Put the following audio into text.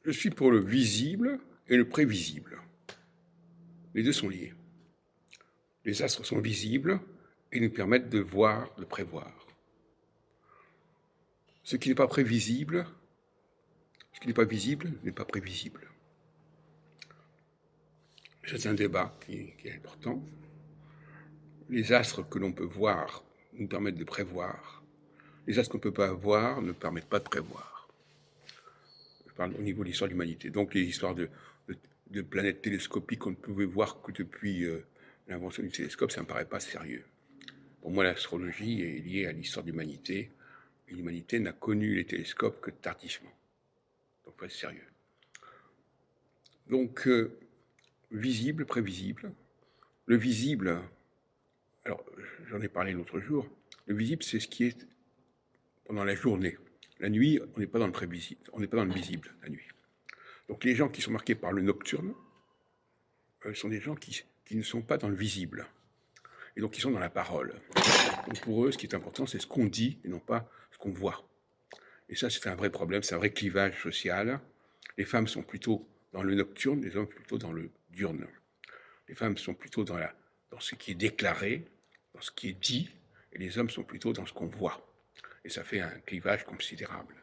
Je suis pour le visible et le prévisible. Les deux sont liés. Les astres sont visibles et nous permettent de voir, de prévoir. Ce qui n'est pas prévisible, ce qui n'est pas visible n'est pas prévisible. C'est un débat qui est important. Les astres que l'on peut voir nous permettent de prévoir. Les astres qu'on ne peut pas voir ne permettent pas de prévoir. Je parle au niveau de l'histoire de l'humanité. Donc les histoires de planètes télescopiques qu'on ne pouvait voir que depuis l'invention du télescope, ça ne me paraît pas sérieux. Pour moi, l'astrologie est liée à l'histoire de l'humanité. Et l'humanité n'a connu les télescopes que tardivement. Donc, faut être sérieux. Donc, visible, prévisible. Le visible, alors j'en ai parlé l'autre jour, le visible, c'est ce qui est pendant la journée. La nuit, on n'est pas dans le prévisible, on n'est pas dans le visible, la nuit. Donc les gens qui sont marqués par le nocturne sont des gens qui ne sont pas dans le visible. Et donc ils sont dans la parole. Donc pour eux, ce qui est important, c'est ce qu'on dit et non pas ce qu'on voit. Et ça, c'est un vrai problème, c'est un vrai clivage social. Les femmes sont plutôt dans le nocturne, les hommes plutôt dans le diurne. Les femmes sont plutôt dans ce qui est déclaré, dans ce qui est dit, et les hommes sont plutôt dans ce qu'on voit. Et ça fait un clivage considérable.